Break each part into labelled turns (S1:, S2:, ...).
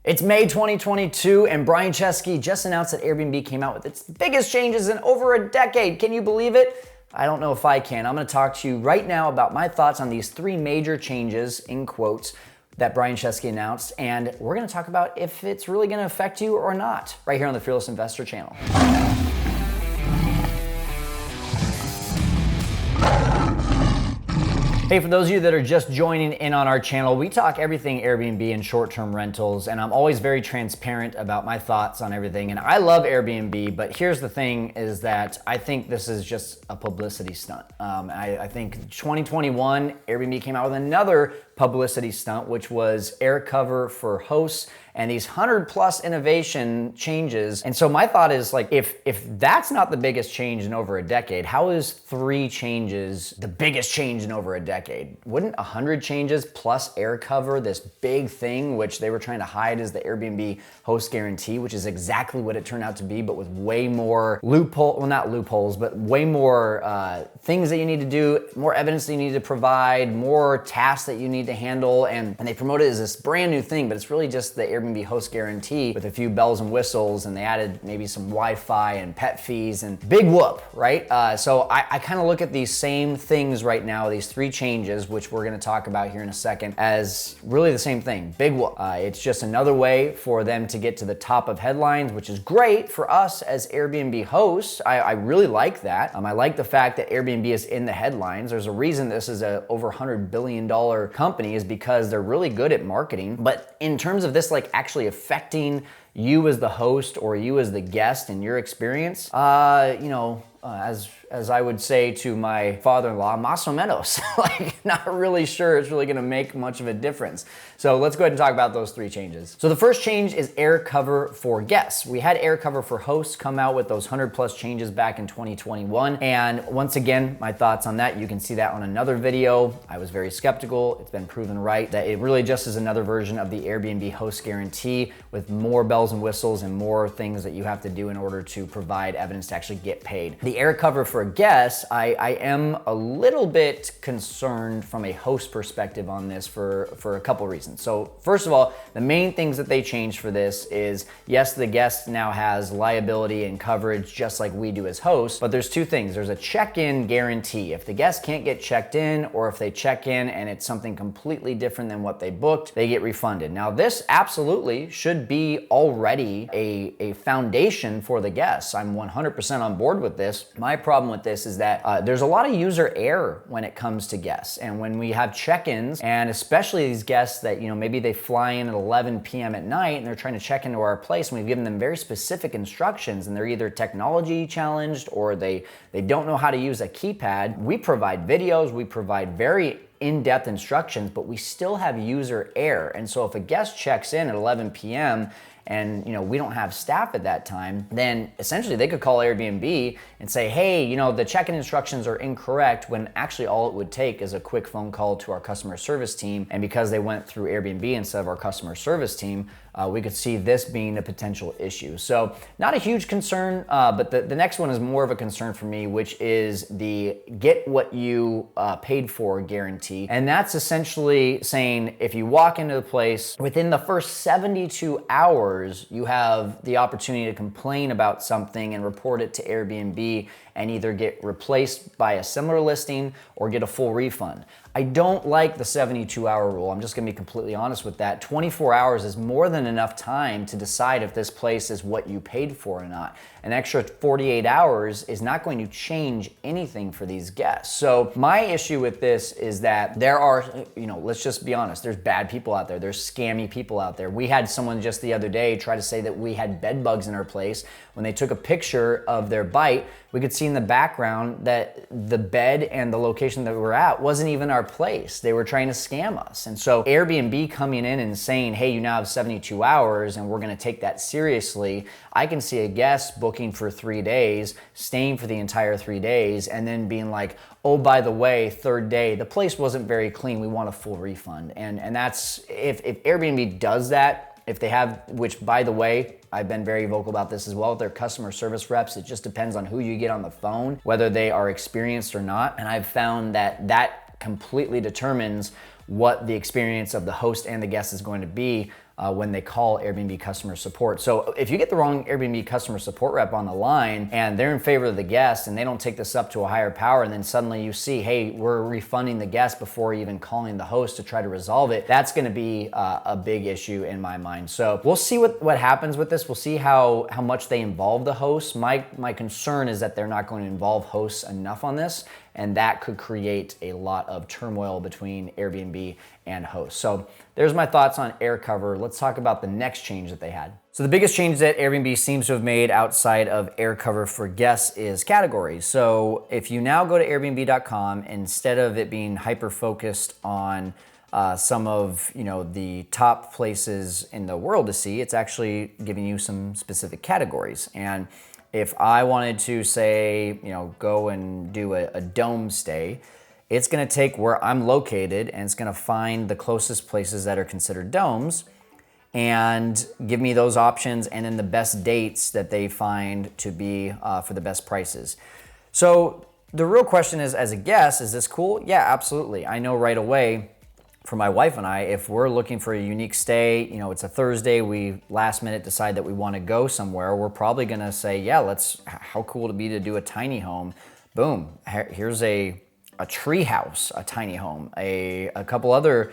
S1: It's May 2022 and Brian Chesky just announced that Airbnb came out with its biggest changes in over a decade. Can you believe it? I don't know if I can. I'm gonna talk to you right now about my thoughts on these three major changes, in quotes, that Brian Chesky announced, and we're gonna talk about if it's really gonna affect you or not, right here on the Fearless Investor channel. Hey, for those of you that are just joining in on our channel, we talk everything Airbnb and short-term rentals, and I'm always very transparent about my thoughts on everything. And I love Airbnb, but here's the thing is that I think this is just a publicity stunt. I think 2021, Airbnb came out with another publicity stunt, which was air cover for hosts and these 100+ innovation changes. And so my thought is, like, if that's not the biggest change in over a decade, how is 3 changes the biggest change in over a decade? Wouldn't 100 changes plus air cover, this big thing, which they were trying to hide as the Airbnb host guarantee, which is exactly what it turned out to be, but with way more not loopholes, but way more things that you need to do, more evidence that you need to provide, more tasks that you need to handle, and they promote it as this brand new thing, but it's really just the Airbnb host guarantee with a few bells and whistles, and they added maybe some Wi-Fi and pet fees and big whoop, right? So I kind of look at these same things right now, these 3 changes, which we're gonna talk about here in a second, as really the same thing, big whoop. It's just another way for them to get to the top of headlines, which is great for us as Airbnb hosts. I really like that. I like the fact that Airbnb is in the headlines. There's a reason this is a over $100 billion company, is because they're really good at marketing. But in terms of this, like, actually affecting you as the host or you as the guest in your experience, as I would say to my father-in-law, más o menos. Like, not really sure it's really gonna make much of a difference. So let's go ahead and talk about those 3 changes. So the first change is air cover for guests. We had air cover for hosts come out with those 100+ changes back in 2021. And once again, my thoughts on that, you can see that on another video. I was very skeptical. It's been proven right that it really just is another version of the Airbnb host guarantee with more bells and whistles and more things that you have to do in order to provide evidence to actually get paid. The air cover for guests, I am a little bit concerned from a host perspective on this for a couple reasons. So first of all, the main things that they changed for this is, yes, the guest now has liability and coverage just like we do as hosts, but there's 2 things. There's a check-in guarantee. If the guest can't get checked in, or if they check in and it's something completely different than what they booked, they get refunded. Now, this absolutely should be already a foundation for the guests. I'm 100% on board with this. My problem with this is that there's a lot of user error when it comes to guests. And when we have check-ins, and especially these guests that, maybe they fly in at 11 p.m. at night and they're trying to check into our place, and we've given them very specific instructions, and they're either technology challenged or they don't know how to use a keypad. We provide videos, we provide very in-depth instructions, but we still have user error. And so if a guest checks in at 11 p.m. and we don't have staff at that time, then essentially they could call Airbnb and say, hey, the check-in instructions are incorrect, when actually all it would take is a quick phone call to our customer service team. And because they went through Airbnb instead of our customer service team, we could see this being a potential issue. So not a huge concern, but the next one is more of a concern for me, which is the get what you paid for guarantee. And that's essentially saying if you walk into the place, within the first 72 hours, you have the opportunity to complain about something and report it to Airbnb and either get replaced by a similar listing or get a full refund. I don't like the 72-hour rule. I'm just gonna be completely honest with that. 24 hours is more than enough time to decide if this place is what you paid for or not. An extra 48 hours is not going to change anything for these guests. So my issue with this is that there are, let's just be honest, there's bad people out there. There's scammy people out there. We had someone just the other day try to say that we had bed bugs in our place. When they took a picture of their bite, we could see in the background that the bed and the location that we were at wasn't even our place. They were trying to scam us. And so Airbnb coming in and saying, hey, you now have 72 hours and we're gonna take that seriously. I can see a guest booking for 3 days, staying for the entire 3 days, and then being like, oh, by the way, 3rd day, the place wasn't very clean, we want a full refund. And that's, if Airbnb does that, if they have, which by the way, I've been very vocal about this as well, with their customer service reps, it just depends on who you get on the phone, whether they are experienced or not. And I've found that that completely determines what the experience of the host and the guest is going to be. when they call Airbnb customer support. So if you get the wrong Airbnb customer support rep on the line and they're in favor of the guest and they don't take this up to a higher power, and then suddenly you see, hey, we're refunding the guest before even calling the host to try to resolve it, that's gonna be a big issue in my mind. So we'll see what happens with this. We'll see how much they involve the hosts. My concern is that they're not going to involve hosts enough on this, and that could create a lot of turmoil between Airbnb and hosts. So there's my thoughts on air cover. Let's talk about the next change that they had. So the biggest change that Airbnb seems to have made outside of air cover for guests is categories. So if you now go to airbnb.com, instead of it being hyper-focused on some of the top places in the world to see, it's actually giving you some specific categories. And if I wanted to say, go and do a dome stay, it's gonna take where I'm located and it's gonna find the closest places that are considered domes and give me those options and then the best dates that they find to be for the best prices. So the real question is, as a guest, is this cool? Yeah, absolutely. I know right away for my wife and I, if we're looking for a unique stay, it's a Thursday, we last minute decide that we want to go somewhere, we're probably gonna say, yeah, how cool would it be to do a tiny home? Boom, here's a tree house, a tiny home, a couple other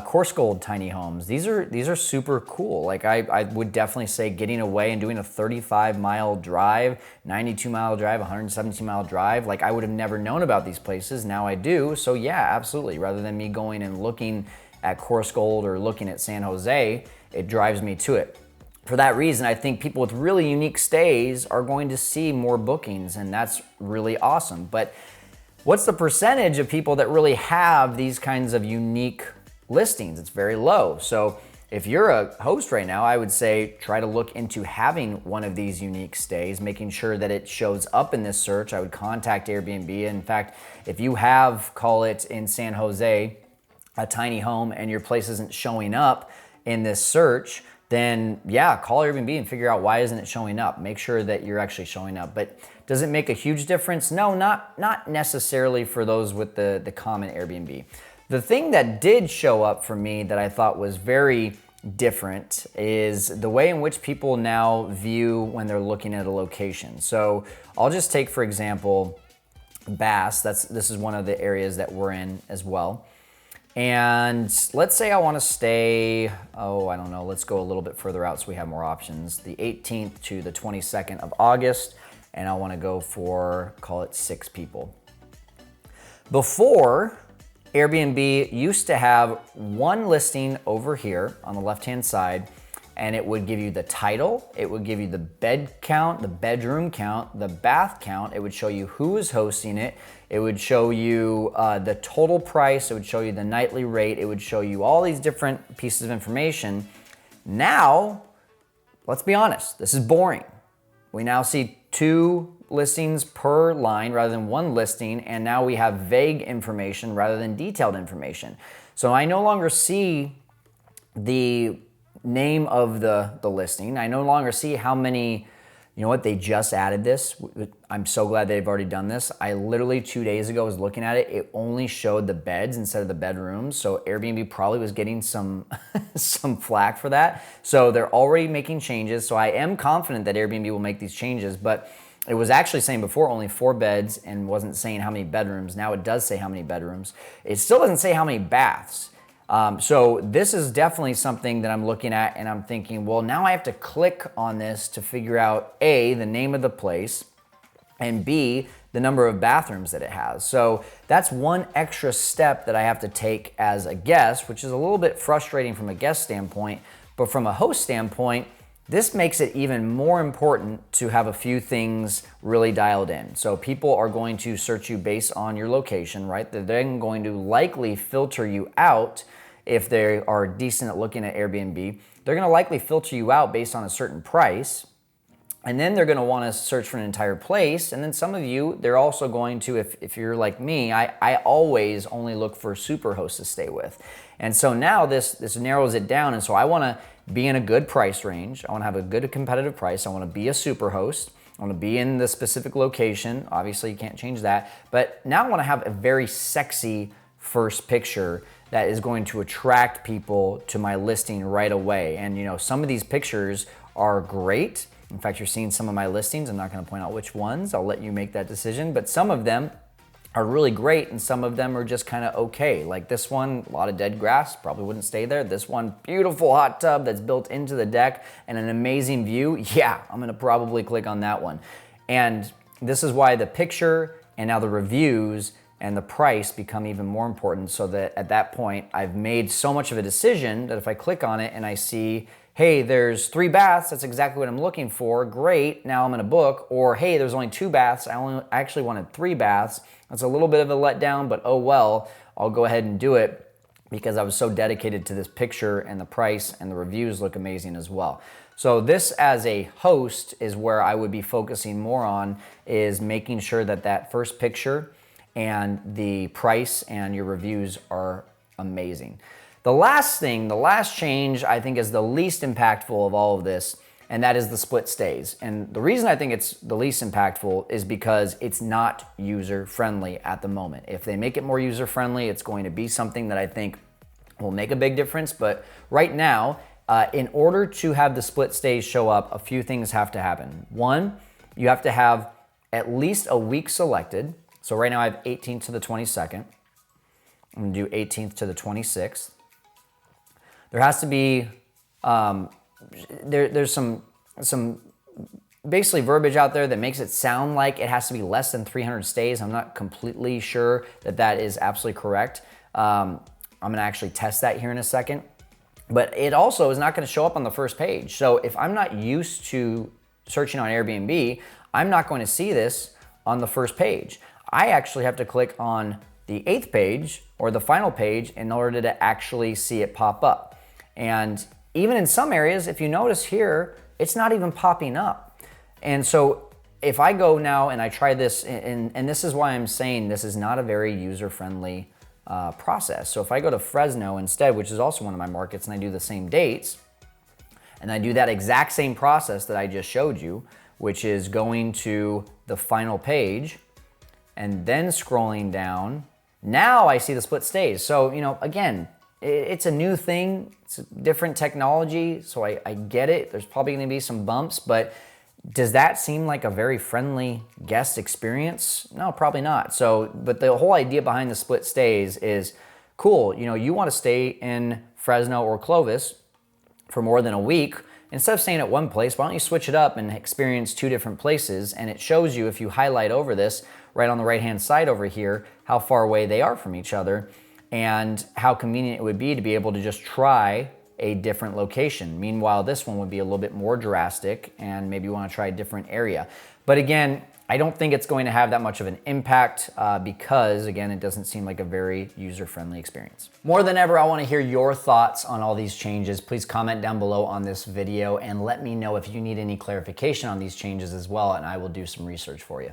S1: course gold tiny homes. These are super cool. Like I would definitely say getting away and doing a 35-mile drive, 92-mile drive, 117-mile drive. Like I would have never known about these places. Now I do. So yeah, absolutely. Rather than me going and looking at course gold or looking at San Jose, it drives me to it. For that reason, I think people with really unique stays are going to see more bookings, and that's really awesome. But what's the percentage of people that really have these kinds of unique listings? It's very low. So if you're a host right now, I would say try to look into having one of these unique stays, making sure that it shows up in this search. I would contact Airbnb. In fact, if you have, call it in San Jose, a tiny home and your place isn't showing up in this search, then yeah, call Airbnb and figure out why isn't it showing up. Make sure that you're actually showing up. But does it make a huge difference? No, not necessarily for those with the common Airbnb. The thing that did show up for me that I thought was very different is the way in which people now view when they're looking at a location. So I'll just take, for example, Bass. This is one of the areas that we're in as well. And let's say I want to stay, I don't know, let's go a little bit further out so we have more options. The 18th to the 22nd of August, and I want to go for, call it 6 people. Before, Airbnb used to have one listing over here on the left-hand side, and it would give you the title, it would give you the bed count, the bedroom count, the bath count, it would show you who is hosting it, it would show you the total price, it would show you the nightly rate, it would show you all these different pieces of information. Now, let's be honest, this is boring. We now see 2 listings per line rather than one listing, and now we have vague information rather than detailed information. So I no longer see the name of the listing. I no longer see how many, they just added this. I'm so glad they've already done this. I literally 2 days ago was looking at it. It only showed the beds instead of the bedrooms. So Airbnb probably was getting some flack for that. So they're already making changes. So I am confident that Airbnb will make these changes, but it was actually saying before only 4 beds and wasn't saying how many bedrooms. Now it does say how many bedrooms. It still doesn't say how many baths. So this is definitely something that I'm looking at and I'm thinking, well, now I have to click on this to figure out A, the name of the place, and B, the number of bathrooms that it has. So that's one extra step that I have to take as a guest, which is a little bit frustrating from a guest standpoint, but from a host standpoint, this makes it even more important to have a few things really dialed in. So people are going to search you based on your location, right? They're then going to likely filter you out if they are decent at looking at Airbnb. They're gonna likely filter you out based on a certain price. And then they're gonna wanna search for an entire place. And then some of you, they're also going to, if you're like me, I always only look for super hosts to stay with. And so now this narrows it down. And so I wanna be in a good price range. I wanna have a good competitive price. I wanna be a super host. I wanna be in the specific location. Obviously you can't change that. But now I wanna have a very sexy first picture that is going to attract people to my listing right away. And you know, some of these pictures are great. In fact, you're seeing some of my listings. I'm not going to point out which ones. I'll let you make that decision. But some of them are really great and some of them are just kind of okay. Like this one, a lot of dead grass, probably wouldn't stay there. This one, beautiful hot tub that's built into the deck and an amazing view. Yeah, I'm going to probably click on that one. And this is why the picture and now the reviews and the price become even more important, so that at that point I've made so much of a decision that if I click on it and I see, hey, there's 3 baths, that's exactly what I'm looking for, great, now I'm gonna book. Or hey, there's only 2 baths, I actually wanted 3 baths. That's a little bit of a letdown, but oh well, I'll go ahead and do it because I was so dedicated to this picture, and the price and the reviews look amazing as well. So this as a host is where I would be focusing more on, is making sure that that first picture and the price and your reviews are amazing. The last thing, the last change I think is the least impactful of all of this, and that is the split stays. And the reason I think it's the least impactful is because it's not user-friendly at the moment. If they make it more user-friendly, it's going to be something that I think will make a big difference. But right now, in order to have the split stays show up, a few things have to happen. One, you have to have at least a week selected. So right now I have 18th to the 22nd. I'm gonna do 18th to the 26th. There has to be, there's some basically verbiage out there that makes it sound like it has to be less than 300 stays. I'm not completely sure that that is absolutely correct. I'm gonna actually test that here in a second. But it also is not gonna show up on the first page. So if I'm not used to searching on Airbnb, I'm not going to see this on the first page. I actually have to click on the 8th page or the final page in order to actually see it pop up. And even in some areas, if you notice here, it's not even popping up. And so if I go now and I try this, and this is why I'm saying this is not a very user-friendly process. So if I go to Fresno instead, which is also one of my markets, and I do the same dates, and I do that exact same process that I just showed you, which is going to the final page and then scrolling down, now I see the split stays. So, you know, again, it's a new thing, it's a different technology, so I get it. There's probably gonna be some bumps, but does that seem like a very friendly guest experience? No, probably not. So, but the whole idea behind the split stays is cool. You know, you wanna stay in Fresno or Clovis for more than a week. Instead of staying at one place, why don't you switch it up and experience 2 different places? And it shows you, if you highlight over this, right on the right-hand side over here, how far away they are from each other and how convenient it would be to be able to just try a different location. Meanwhile, this one would be a little bit more drastic and maybe you want to try a different area. But again, I don't think it's going to have that much of an impact because, again, it doesn't seem like a very user-friendly experience. More than ever, I want to hear your thoughts on all these changes. Please comment down below on this video and let me know if you need any clarification on these changes as well, and I will do some research for you.